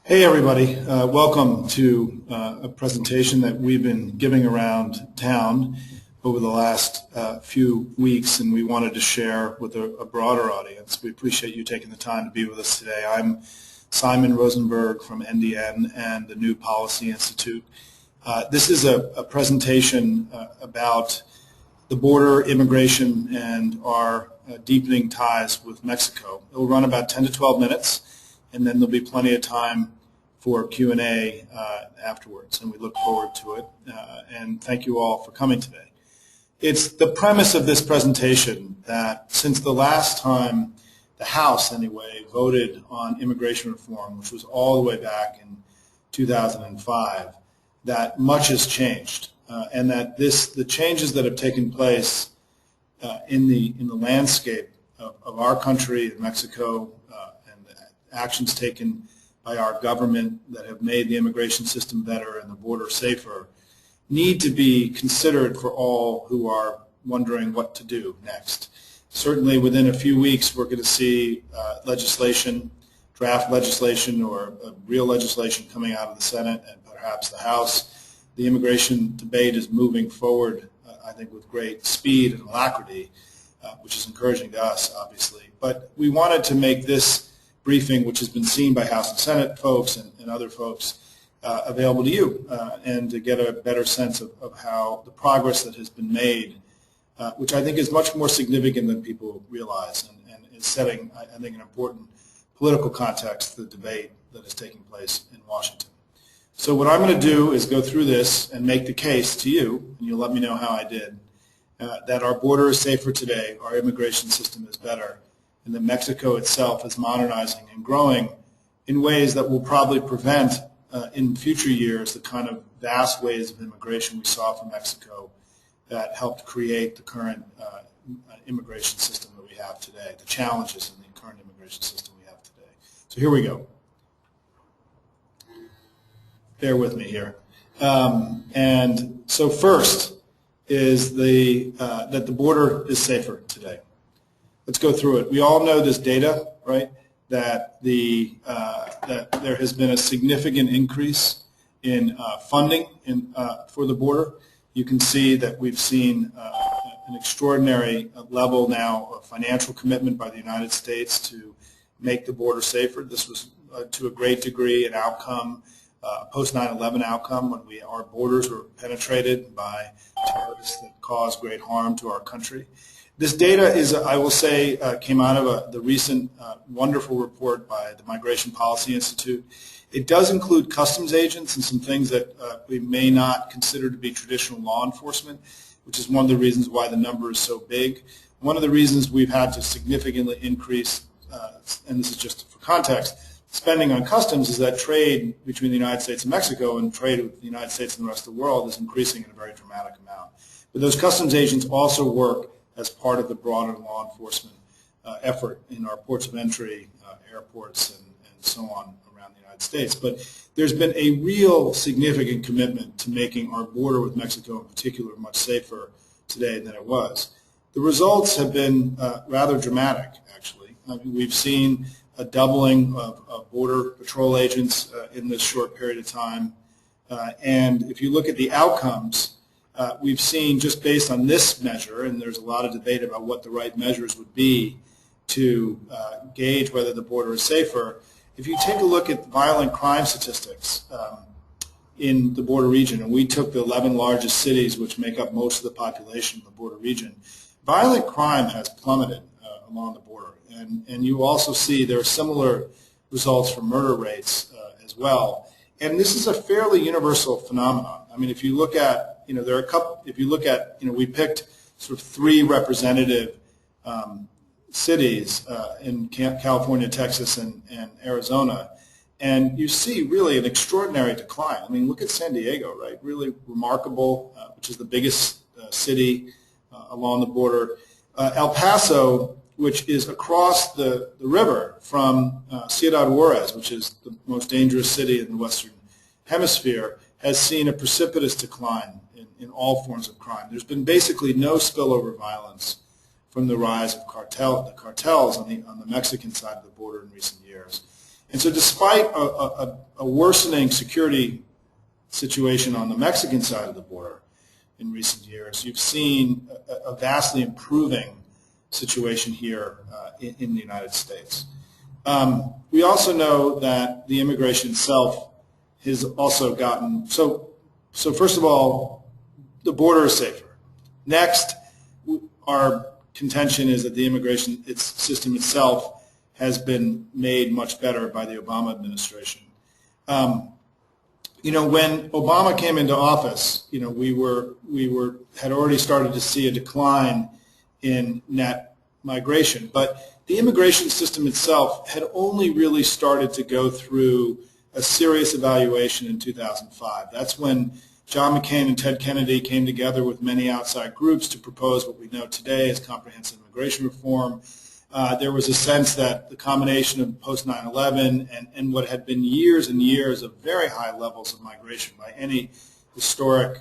Hey everybody, welcome to a presentation that we've been giving around town over the last few weeks, and we wanted to share with a broader audience. We appreciate you taking the time to be with us today. I'm Simon Rosenberg from NDN and the New Policy Institute. This is a presentation about the border, immigration, and our deepening ties with Mexico. It will run about 10 to 12 minutes, and then there'll be plenty of time for Q&A afterwards, and we look forward to it. And thank you all for coming today. It's the premise of this presentation that since the last time the House, anyway, voted on immigration reform, which was all the way back in 2005, that much has changed, and that the changes that have taken place in the landscape of our country and Mexico, and the actions taken by our government that have made the immigration system better and the border safer need to be considered for all who are wondering what to do next. Certainly within a few weeks we're going to see legislation, draft legislation or real legislation coming out of the Senate and perhaps the House. The immigration debate is moving forward, I think, with great speed and alacrity, which is encouraging to us, obviously. But we wanted to make this briefing, which has been seen by House and Senate folks and other folks, available to you, and to get a better sense of how the progress that has been made, which I think is much more significant than people realize, and is setting, I think, an important political context to the debate that is taking place in Washington. So what I'm going to do is go through this and make the case to you, and you'll let me know how I did, that our border is safer today, our immigration system is better, and that Mexico itself is modernizing and growing in ways that will probably prevent in future years the kind of vast waves of immigration we saw from Mexico that helped create the current immigration system that we have today, the challenges in the current immigration system we have today. So here we go. Bear with me here. And so first is that the border is safer today. Let's go through it. We all know this data, right? That that there has been a significant increase in funding for the border. You can see that we've seen an extraordinary level now of financial commitment by the United States to make the border safer. This was to a great degree an outcome, post 9/11 outcome, when our borders were penetrated by terrorists that caused great harm to our country. This data is, I will say, came out of the recent wonderful report by the Migration Policy Institute. It does include customs agents and some things that we may not consider to be traditional law enforcement, which is one of the reasons why the number is so big. One of the reasons we've had to significantly increase, and this is just for context, spending on customs is that trade between the United States and Mexico and trade with the United States and the rest of the world is increasing in a very dramatic amount. But those customs agents also work as part of the broader law enforcement effort in our ports of entry, airports, and so on around the United States. But there's been a real significant commitment to making our border with Mexico in particular much safer today than it was. The results have been rather dramatic, actually. I mean, we've seen a doubling of border patrol agents in this short period of time. And if you look at the outcomes, we've seen, just based on this measure, and there's a lot of debate about what the right measures would be to gauge whether the border is safer. If you take a look at violent crime statistics in the border region, and we took the 11 largest cities, which make up most of the population of the border region, violent crime has plummeted along the border. And you also see there are similar results for murder rates as well. And this is a fairly universal phenomenon. I mean, if you look at, there are a couple, if you look at, we picked sort of 3 representative cities in California, Texas, and Arizona, and you see really an extraordinary decline. I mean, look at San Diego, right? Really remarkable, which is the biggest city along the border. El Paso, which is across the river from Ciudad Juarez, which is the most dangerous city in the Western Hemisphere, has seen a precipitous decline in all forms of crime. There's been basically no spillover violence from the rise of the cartels on the Mexican side of the border in recent years. And so despite a worsening security situation on the Mexican side of the border in recent years, you've seen a vastly improving situation here in the United States. We also know that the immigration itself has also gotten, so first of all, the border is safer. Next, our contention is that the immigration system itself has been made much better by the Obama administration. When Obama came into office, we had already started to see a decline in net migration, but the immigration system itself had only really started to go through a serious evaluation in 2005. That's when John McCain and Ted Kennedy came together with many outside groups to propose what we know today as comprehensive immigration reform. There was a sense that the combination of post 9/11 and what had been years and years of very high levels of migration by any historic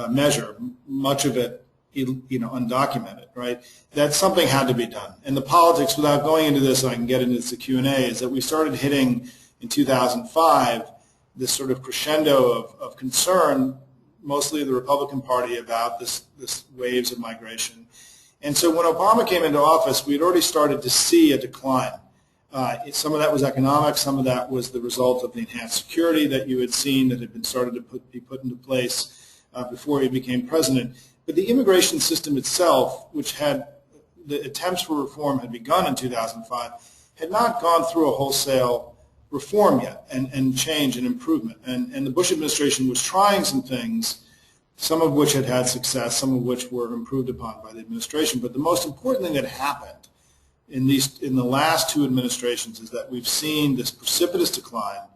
measure, much of it undocumented, right? That something had to be done. And the politics, without going into this, and I can get into the Q&A, is that we started hitting in 2005 this sort of crescendo of concern, mostly the Republican Party, about this waves of migration. And so when Obama came into office, we had already started to see a decline. Some of that was economic, some of that was the result of the enhanced security that you had seen that had been started to be put into place before he became president. But the immigration system itself, which had the attempts for reform had begun in 2005, had not gone through a wholesale reform yet and change and improvement. And the Bush administration was trying some things, some of which had success, some of which were improved upon by the administration. But the most important thing that happened in the last two administrations is that we've seen this precipitous decline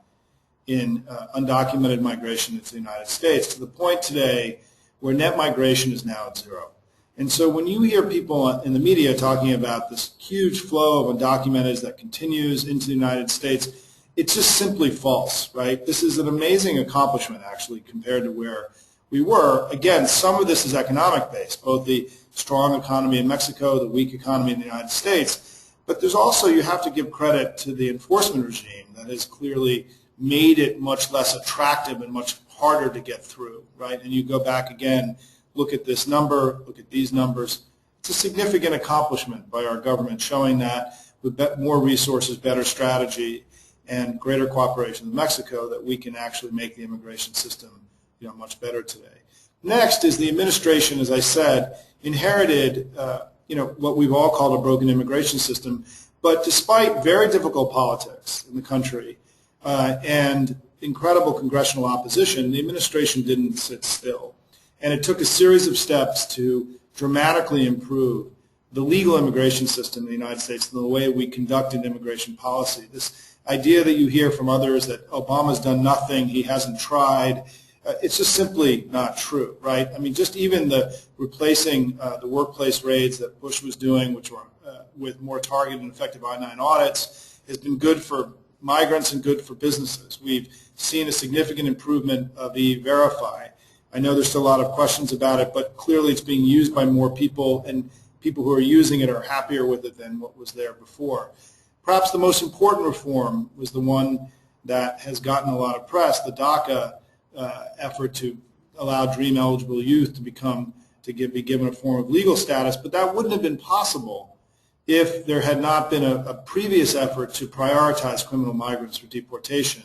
in undocumented migration into the United States, to the point today where net migration is now at zero. And so when you hear people in the media talking about this huge flow of undocumenteds that continues into the United States, it's just simply false, right? This is an amazing accomplishment, actually, compared to where we were. Again, some of this is economic-based, both the strong economy in Mexico, the weak economy in the United States. But there's also, you have to give credit to the enforcement regime that has clearly made it much less attractive and much harder to get through, right? And you go back again, look at this number, look at these numbers. It's a significant accomplishment by our government, showing that with more resources, better strategy, and greater cooperation with Mexico, that we can actually make the immigration system much better today. Next is the administration, as I said, inherited what we've all called a broken immigration system. But despite very difficult politics in the country and incredible congressional opposition, the administration didn't sit still. And it took a series of steps to dramatically improve the legal immigration system in the United States and the way we conducted immigration policy. This idea that you hear from others that Obama's done nothing, he hasn't tried, it's just simply not true, right? I mean, just even the replacing the workplace raids that Bush was doing, which were with more targeted and effective I-9 audits, has been good for migrants and good for businesses. We've seen a significant improvement of E-Verify. I know there's still a lot of questions about it, but clearly it's being used by more people, and people who are using it are happier with it than what was there before. Perhaps the most important reform was the one that has gotten a lot of press, the DACA effort to allow DREAM-eligible youth to be given a form of legal status, but that wouldn't have been possible if there had not been a previous effort to prioritize criminal migrants for deportation,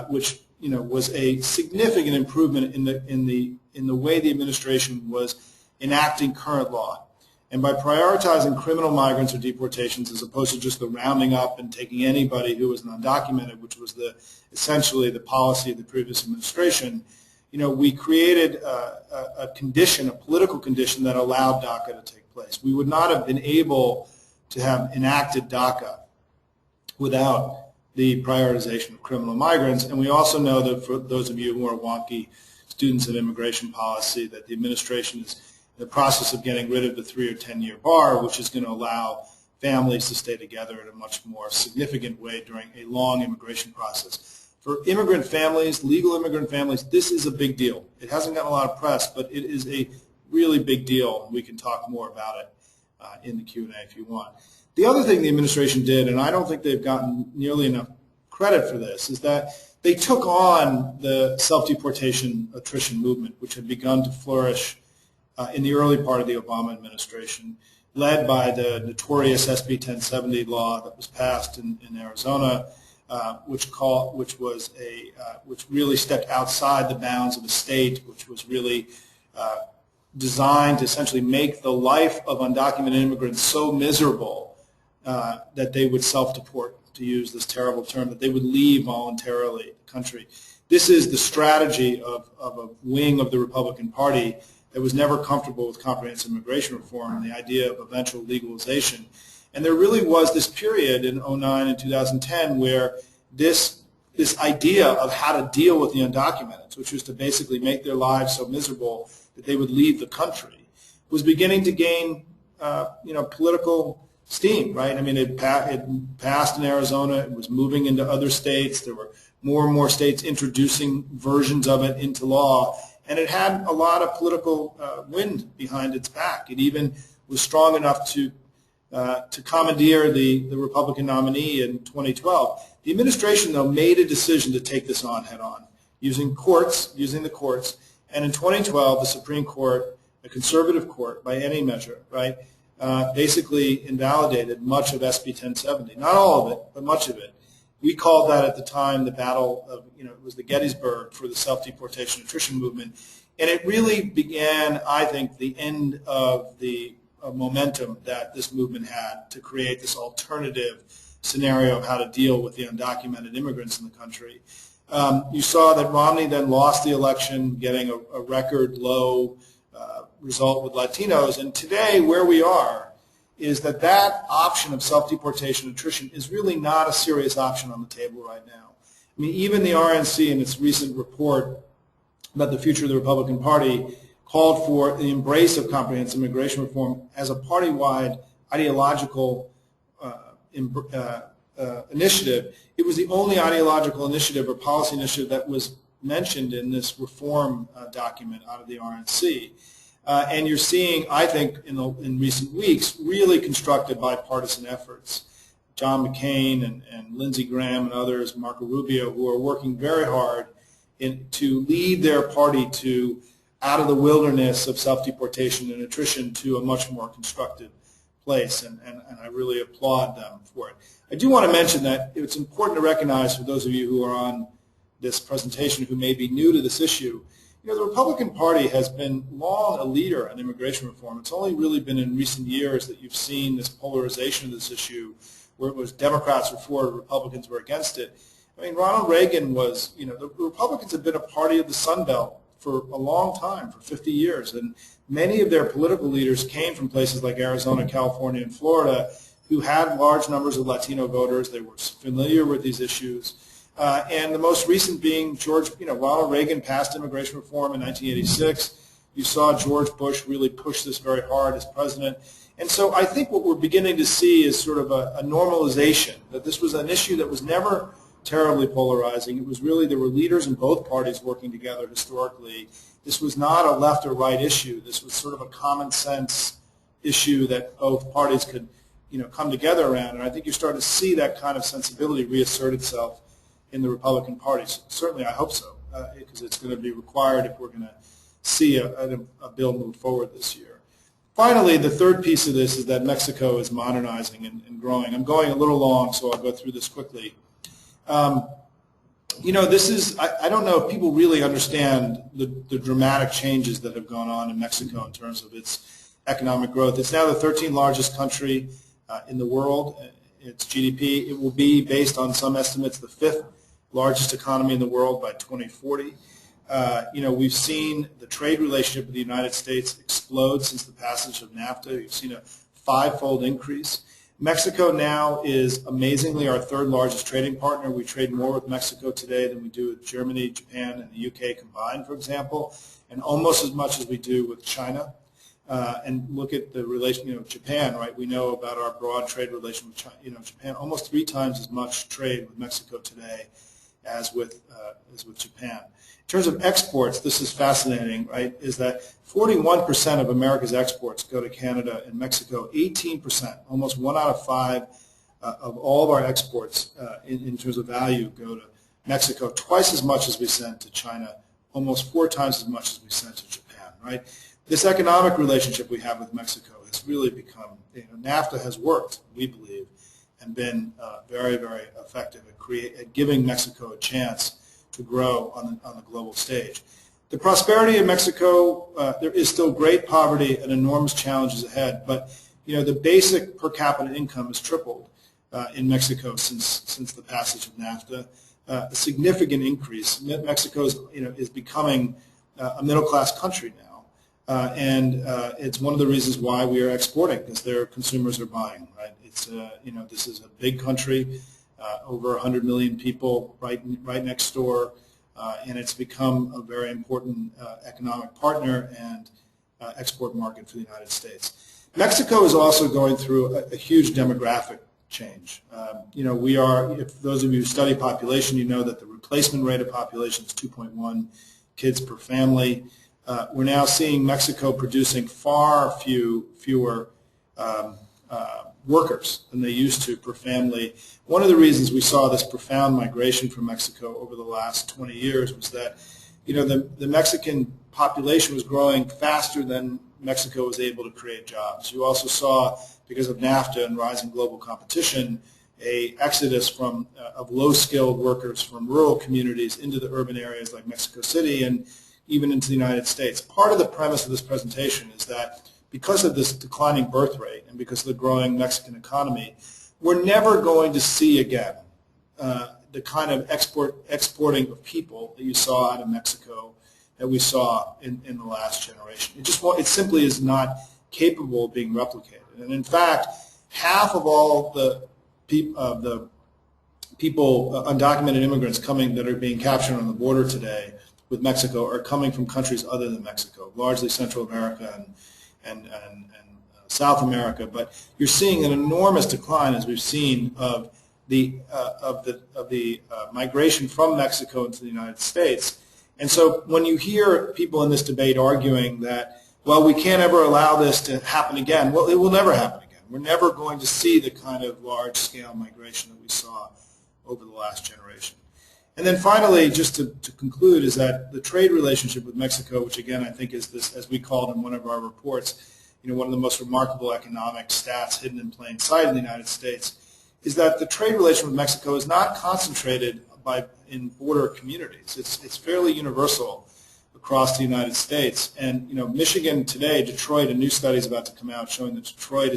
which was a significant improvement in the way the administration was enacting current law. And by prioritizing criminal migrants or deportations as opposed to just the rounding up and taking anybody who was undocumented, which was essentially the policy of the previous administration, we created a condition, a political condition that allowed DACA to take place. We would not have been able to have enacted DACA without the prioritization of criminal migrants. And we also know that for those of you who are wonky students of immigration policy, that the administration is in the process of getting rid of the 3 or 10-year bar, which is going to allow families to stay together in a much more significant way during a long immigration process. For immigrant families, legal immigrant families, this is a big deal. It hasn't gotten a lot of press, but it is a really big deal, and we can talk more about it in the Q&A if you want. The other thing the administration did, and I don't think they've gotten nearly enough credit for this, is that they took on the self-deportation attrition movement, which had begun to flourish in the early part of the Obama administration, led by the notorious SB 1070 law that was passed in Arizona, which really stepped outside the bounds of the state, which was really designed to essentially make the life of undocumented immigrants so miserable that they would self-deport, to use this terrible term, that they would leave voluntarily the country. This is the strategy of a wing of the Republican Party that was never comfortable with comprehensive immigration reform and the idea of eventual legalization. And there really was this period in 2009 and 2010 where this idea of how to deal with the undocumented, which was to basically make their lives so miserable that they would leave the country, was beginning to gain political steam, right? I mean, it passed in Arizona. It was moving into other states. There were more and more states introducing versions of it into law. And it had a lot of political wind behind its back. It even was strong enough to commandeer the Republican nominee in 2012. The administration, though, made a decision to take this on head-on, using the courts. And in 2012, the Supreme Court, a conservative court by any measure, right, basically invalidated much of SB 1070. Not all of it, but much of it. We called that at the time the battle of, it was the Gettysburg for the self-deportation attrition movement. And it really began, I think, the end of the momentum that this movement had to create this alternative scenario of how to deal with the undocumented immigrants in the country. You saw that Romney then lost the election, getting a record low result with Latinos. And today, where we are, is that option of self-deportation attrition is really not a serious option on the table right now. I mean, even the RNC in its recent report about the future of the Republican Party called for the embrace of comprehensive immigration reform as a party-wide ideological initiative. It was the only ideological initiative or policy initiative that was mentioned in this reform document out of the RNC. And you're seeing, I think, in recent weeks, really constructive bipartisan efforts. John McCain and Lindsey Graham and others, Marco Rubio, who are working very hard to lead their party out of the wilderness of self-deportation and attrition to a much more constructive place, and I really applaud them for it. I do want to mention that it's important to recognize, for those of you who are on this presentation who may be new to this issue, the Republican Party has been long a leader on immigration reform. It's only really been in recent years that you've seen this polarization of this issue, where it was Democrats were for it, Republicans were against it. I mean, Ronald Reagan was, the Republicans have been a party of the Sun Belt for a long time, for 50 years, and many of their political leaders came from places like Arizona, California, and Florida, who had large numbers of Latino voters. They were familiar with these issues. And the most recent being Ronald Reagan passed immigration reform in 1986. You saw George Bush really push this very hard as president. And so I think what we're beginning to see is sort of a normalization, that this was an issue that was never terribly polarizing. It was really, there were leaders in both parties working together historically. This was not a left or right issue. This was sort of a common sense issue that both parties could come together around. And I think you're starting to see that kind of sensibility reassert itself in the Republican Party. Certainly, I hope so, because it's going to be required if we're going to see a bill move forward this year. Finally, the third piece of this is that Mexico is modernizing and growing. I'm going a little long, so I'll go through this quickly. This is, I don't know if people really understand the dramatic changes that have gone on in Mexico in terms of its economic growth. It's now the 13th largest country in the world. Its GDP, it will be, based on some estimates, the 5th largest economy in the world by 2040. We've seen the trade relationship with the United States explode since the passage of NAFTA. You've seen a 5-fold increase. Mexico now is amazingly our 3rd largest trading partner. We trade more with Mexico today than we do with Germany, Japan, and the UK combined, for example, and almost as much as we do with China. And look at the relation, Japan, right? We know about our broad trade relation with China. Japan, almost 3 times as much trade with Mexico today as with Japan. In terms of exports, this is fascinating, right, is that 41% of America's exports go to Canada and Mexico. 18%, almost 1 out of 5 of all of our exports in terms of value go to Mexico, twice as much as we send to China, almost 4 times as much as we send to Japan, right? This economic relationship we have with Mexico has really become, NAFTA has worked, we believe, and been very, very effective at giving Mexico a chance to grow on the global stage. The prosperity in Mexico, there is still great poverty and enormous challenges ahead, but the basic per capita income has tripled in Mexico since the passage of NAFTA. A significant increase. Mexico is becoming a middle-class country now, and it's one of the reasons why we are exporting, because their consumers are buying. Right? It's this is a big country, over 100 million people, right next door, and it's become a very important economic partner and export market for the United States. Mexico is also going through a huge demographic change. We are, if those of you who study population, you know that the replacement rate of population is 2.1 kids per family. We're now seeing Mexico producing far fewer workers than they used to per family. One of the reasons we saw this profound migration from Mexico over the last 20 years was that the Mexican population was growing faster than Mexico was able to create jobs. You also saw, because of NAFTA and rising global competition, a exodus of low-skilled workers from rural communities into the urban areas like Mexico City and even into the United States. Part of the premise of this presentation is that because of this declining birth rate and because of the growing Mexican economy, we're never going to see again the kind of exporting of people that you saw out of Mexico that we saw in the last generation. It simply is not capable of being replicated. And in fact, half of all the people, undocumented immigrants that are being captured on the border today with Mexico are coming from countries other than Mexico, largely Central America and South America. But you're seeing an enormous decline, as we've seen, of the migration from Mexico into the United States. And so when you hear people in this debate arguing that, well, we can't ever allow this to happen again, well, it will never happen again. We're never going to see the kind of large-scale migration that we saw over the last generation. And then finally, just to conclude, is that the trade relationship with Mexico, which again I think is this, as we called in one of our reports, one of the most remarkable economic stats hidden in plain sight in the United States, is that the trade relation with Mexico is not concentrated in border communities. It's fairly universal across the United States. And Michigan today, Detroit, a new study is about to come out showing that Detroit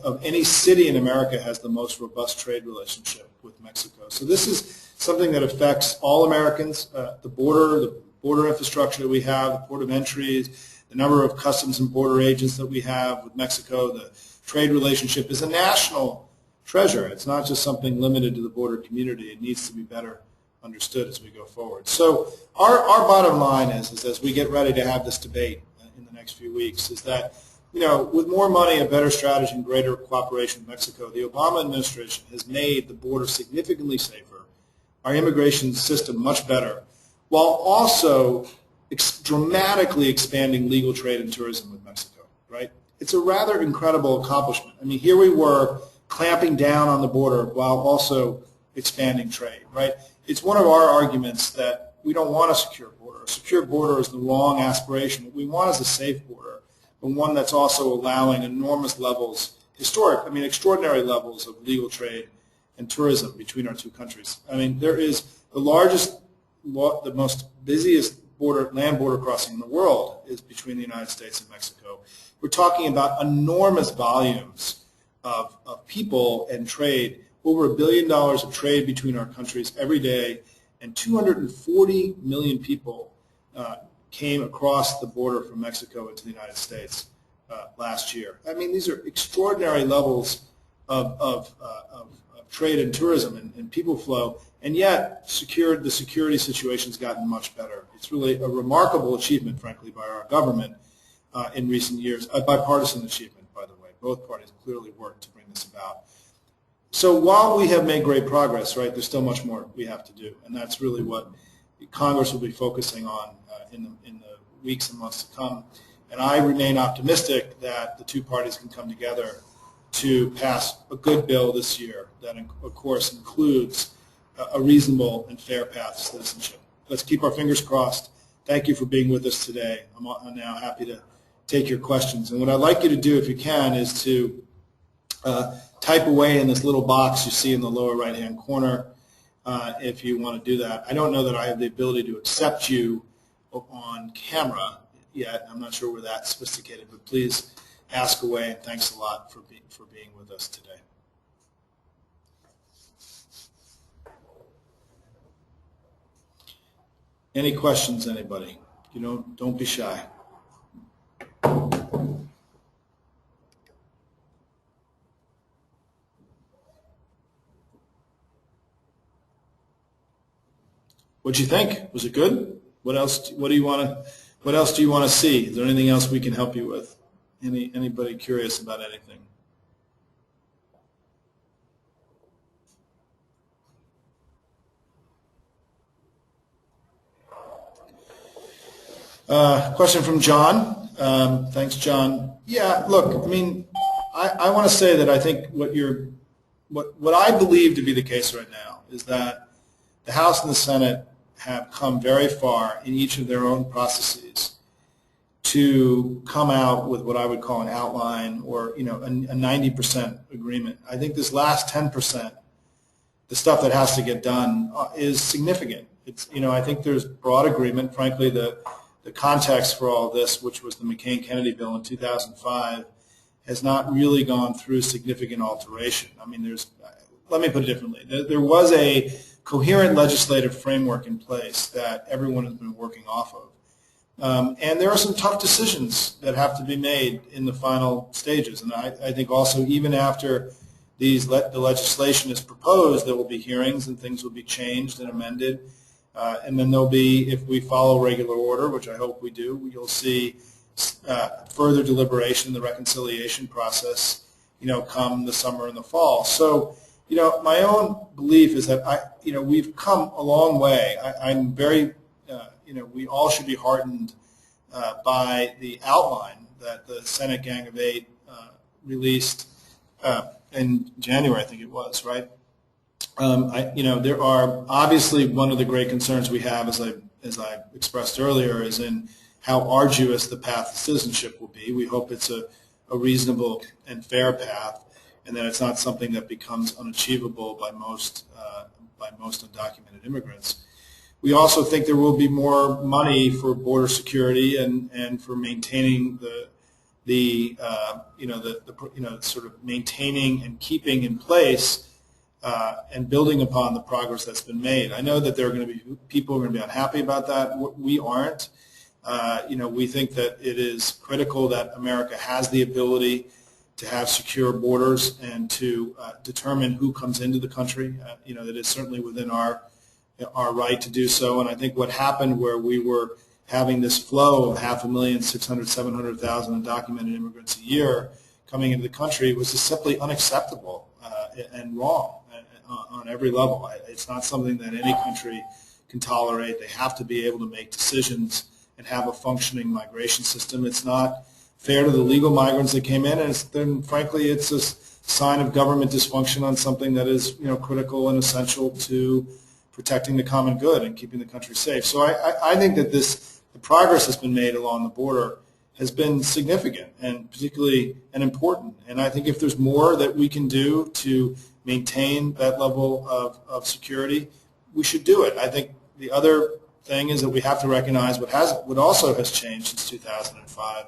of any city in America, has the most robust trade relationship with Mexico. So this is something that affects all Americans. The border infrastructure that we have, the port of entries, the number of customs and border agents that we have with Mexico, the trade relationship is a national treasure. It's not just something limited to the border community. It needs to be better understood as we go forward. So our bottom line is as we get ready to have this debate in the next few weeks, is that with more money, a better strategy, and greater cooperation with Mexico, the Obama administration has made the border significantly safer, our immigration system much better, while also dramatically expanding legal trade and tourism with Mexico, right? It's a rather incredible accomplishment. I mean, here we were clamping down on the border while also expanding trade, right? It's one of our arguments that we don't want a secure border. A secure border is the wrong aspiration. What we want is a safe border, but one that's also allowing enormous levels, extraordinary levels of legal trade and tourism between our two countries. I mean, there is the most busiest land border crossing in the world is between the United States and Mexico. We're talking about enormous volumes of people and trade, over $1 billion of trade between our countries every day, and 240 million people came across the border from Mexico into the United States last year. I mean, these are extraordinary levels of trade and tourism and people flow, and yet the security situation has gotten much better. It's really a remarkable achievement, frankly, by our government in recent years, a bipartisan achievement, by the way. Both parties clearly worked to bring this about. So while we have made great progress, right, there's still much more we have to do, and that's really what Congress will be focusing on in the weeks and months to come. And I remain optimistic that the two parties can come together to pass a good bill this year that, of course, includes a reasonable and fair path to citizenship. Let's keep our fingers crossed. Thank you for being with us today. I'm now happy to take your questions. And what I'd like you to do, if you can, is to type away in this little box you see in the lower right-hand corner if you want to do that. I don't know that I have the ability to accept you on camera yet. I'm not sure we're that sophisticated, but please ask away, and thanks a lot for being with us today. Any questions, anybody? Don't be shy. What'd you think? Was it good? What else? What do you want to? What else do you want to see? Is there anything else we can help you with? Anybody curious about anything? Question from John. Thanks, John. Yeah, look, I mean, I want to say that I think what I believe to be the case right now is that the House and the Senate have come very far in each of their own processes to come out with what I would call an outline or a 90% agreement. I think this last 10%, the stuff that has to get done, is significant. It's I think there's broad agreement. Frankly, the context for all this, which was the McCain-Kennedy bill in 2005, has not really gone through significant alteration. I mean, let me put it differently. There was a coherent legislative framework in place that everyone has been working off of. And there are some tough decisions that have to be made in the final stages. And I think also even after the legislation is proposed, there will be hearings and things will be changed and amended. And then there'll be, if we follow regular order, which I hope we do, you'll see further deliberation in the reconciliation process, come the summer and the fall. So, my own belief is that we've come a long way. I'm very, we all should be heartened by the outline that the Senate Gang of Eight released in January, I think it was, right? There are obviously one of the great concerns we have, as I expressed earlier, is in how arduous the path to citizenship will be. We hope it's a reasonable and fair path, and that it's not something that becomes unachievable by most undocumented immigrants. We also think there will be more money for border security and for maintaining sort of maintaining and keeping in place and building upon the progress that's been made. I know that there are going to be people who are going to be unhappy about that. We aren't. We think that it is critical that America has the ability to have secure borders and to determine who comes into the country. That is certainly within our right to do so. And I think what happened where we were having this flow of 500,000, 600,000, 700,000 undocumented immigrants a year coming into the country was just simply unacceptable and wrong on every level. It's not something that any country can tolerate. They have to be able to make decisions and have a functioning migration system. It's not fair to the legal migrants that came in, and then frankly it's a sign of government dysfunction on something that is critical and essential to protecting the common good and keeping the country safe. So I think that the progress that's been made along the border has been significant and particularly important. And I think if there's more that we can do to maintain that level of security, we should do it. I think the other thing is that we have to recognize what also has changed since 2005,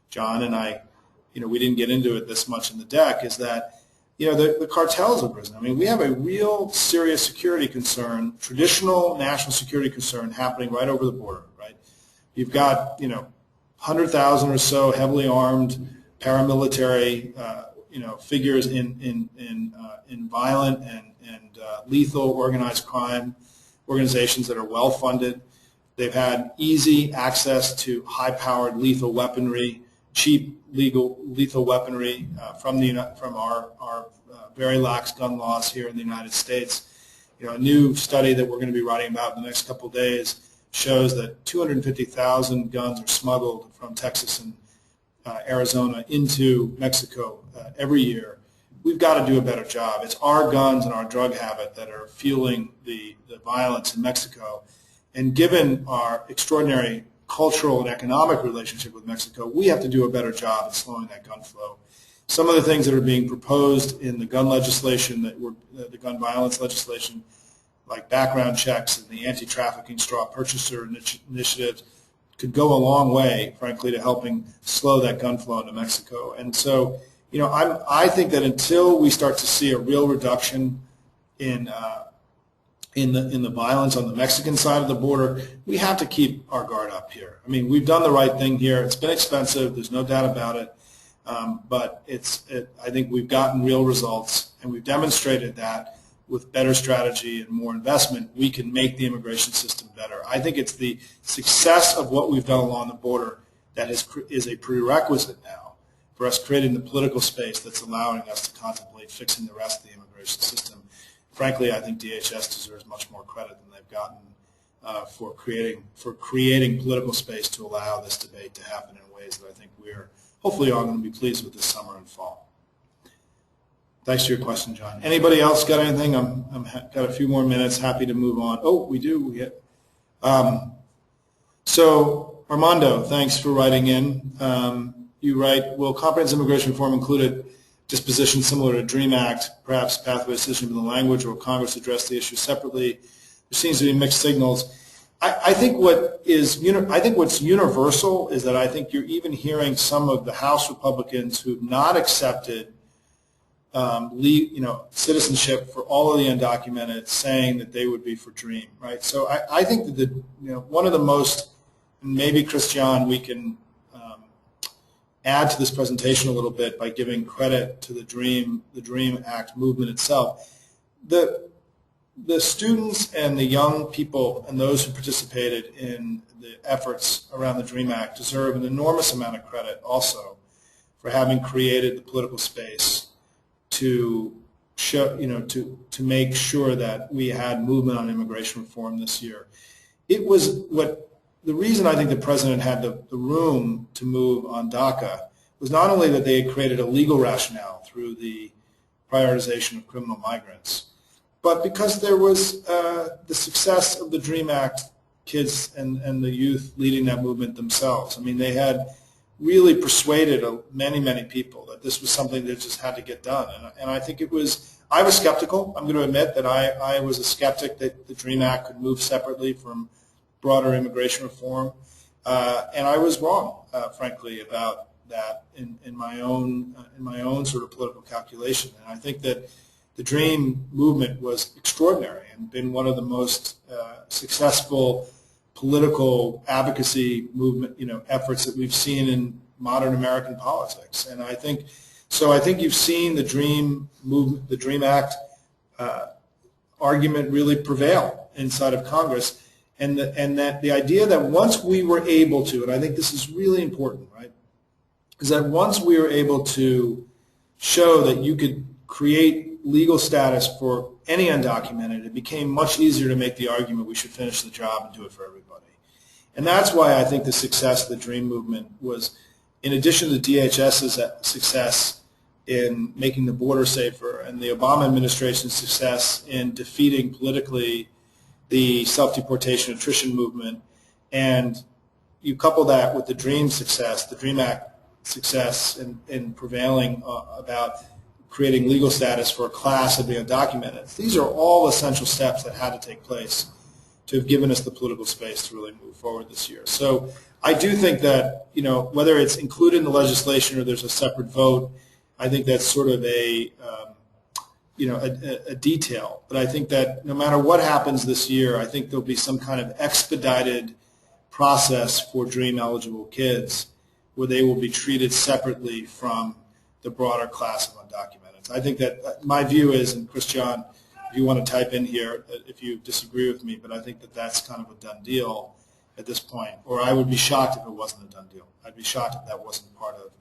John, and we didn't get into it this much in the deck, is that the cartels have risen. I mean, we have a real serious security concern, traditional national security concern happening right over the border, right? You've got 100,000 or so heavily armed paramilitary figures in violent and lethal organized crime organizations that are well funded. They've had easy access to high-powered lethal weaponry, cheap lethal weaponry from our very lax gun laws here in the United States. A new study that we're going to be writing about in the next couple of days shows that 250,000 guns are smuggled from Texas and Arizona into Mexico every year. We've got to do a better job. It's our guns and our drug habit that are fueling the violence in Mexico. And given our extraordinary cultural and economic relationship with Mexico, we have to do a better job at slowing that gun flow. Some of the things that are being proposed in the gun legislation, the gun violence legislation, like background checks and the anti-trafficking straw purchaser initiatives, could go a long way, frankly, to helping slow that gun flow into Mexico. And so, I think that until we start to see a real reduction in the violence on the Mexican side of the border, we have to keep our guard up here. I mean, we've done the right thing here. It's been expensive. There's no doubt about it. But I think we've gotten real results, and we've demonstrated that with better strategy and more investment, we can make the immigration system better. I think it's the success of what we've done along the border that is a prerequisite now for us creating the political space that's allowing us to contemplate fixing the rest of the immigration system. Frankly, I think DHS deserves much more credit than they've gotten for creating political space to allow this debate to happen in ways that I think we're hopefully all going to be pleased with this summer and fall. Thanks for your question, John. Anybody else got anything? I'm got a few more minutes. Happy to move on. Oh, we do. So Armando, thanks for writing in. You write, will comprehensive immigration reform include a disposition similar to DREAM Act, perhaps pathway decision in the language, or will Congress address the issue separately? There seems to be mixed signals. I think what's universal is that I think you're even hearing some of the House Republicans who've not accepted citizenship for all of the undocumented, saying that they would be for DREAM, right? So I think that one of the most, and maybe Christian, we can add to this presentation a little bit by giving credit to the DREAM Act movement itself. The students and the young people and those who participated in the efforts around the DREAM Act deserve an enormous amount of credit also for having created the political space to show, to make sure that we had movement on immigration reform this year. It was the reason I think the president had the room to move on DACA was not only that they had created a legal rationale through the prioritization of criminal migrants, but because there was the success of the DREAM Act kids and the youth leading that movement themselves. I mean, they had really persuaded many, many people that this was something that just had to get done. And I think I was skeptical. I'm going to admit that I was a skeptic that the DREAM Act could move separately from broader immigration reform, and I was wrong, frankly, about that in my own sort of political calculation. And I think that the DREAM movement was extraordinary and been one of the most successful political advocacy movement efforts that we've seen in modern American politics. And I think you've seen the DREAM movement, the DREAM Act argument really prevail inside of Congress. And that the idea that once we were able to, and I think this is really important, right, is that once we were able to show that you could create legal status for any undocumented, it became much easier to make the argument we should finish the job and do it for everybody. And that's why I think the success of the DREAM movement was, in addition to DHS's success in making the border safer and the Obama administration's success in defeating politically the self-deportation attrition movement, and you couple that with the DREAM success, the DREAM Act success in prevailing about creating legal status for a class of the undocumented. These are all essential steps that had to take place to have given us the political space to really move forward this year. So I do think that, whether it's included in the legislation or there's a separate vote, I think that's sort of a detail. But I think that no matter what happens this year, I think there'll be some kind of expedited process for DREAM eligible kids where they will be treated separately from the broader class of undocumented. I think that my view is, and Christian, if you want to type in here if you disagree with me, but I think that that's kind of a done deal at this point, or I would be shocked if it wasn't a done deal. I'd be shocked if that wasn't part of,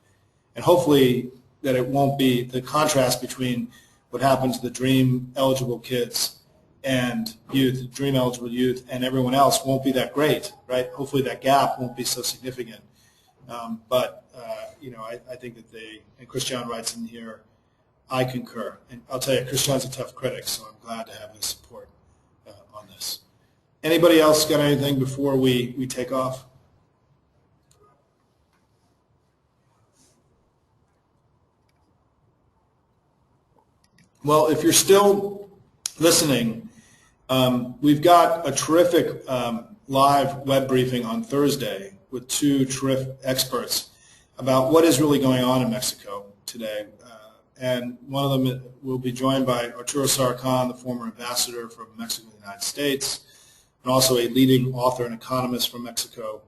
and hopefully that it won't be the contrast between what happens to the dream-eligible kids and youth, dream-eligible youth, and everyone else won't be that great, right? Hopefully that gap won't be so significant. I think that and Christian writes in here, I concur. And I'll tell you, Christian's a tough critic, so I'm glad to have his support on this. Anybody else got anything before we take off? Well, if you're still listening, we've got a terrific live web briefing on Thursday with two terrific experts about what is really going on in Mexico today. And one of them will be joined by Arturo Saracán, the former ambassador from Mexico to the United States, and also a leading author and economist from Mexico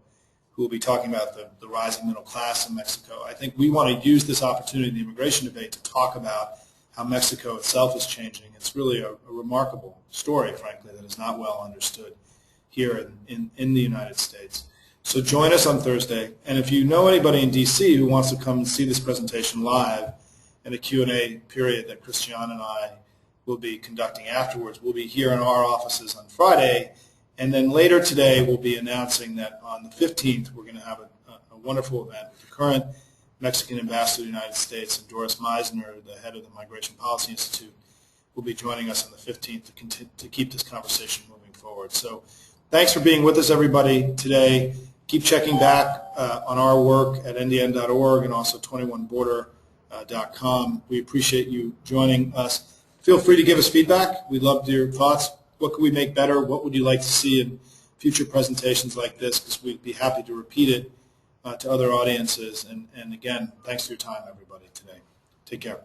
who will be talking about the rising middle class in Mexico. I think we want to use this opportunity in the immigration debate to talk about how Mexico itself is changing. It's really a remarkable story, frankly, that is not well understood here in the United States. So join us on Thursday. And if you know anybody in D.C. who wants to come and see this presentation live in a Q&A period that Christian and I will be conducting afterwards, we'll be here in our offices on Friday. And then later today, we'll be announcing that on the 15th, we're going to have a wonderful event with the current Mexican ambassador to the United States, and Doris Meisner, the head of the Migration Policy Institute, will be joining us on the 15th to keep this conversation moving forward. So thanks for being with us, everybody, today. Keep checking back on our work at ndn.org and also 21border.com. We appreciate you joining us. Feel free to give us feedback. We'd love your thoughts. What could we make better? What would you like to see in future presentations like this? Because we'd be happy to repeat it to other audiences. And again, thanks for your time, everybody, today. Take care.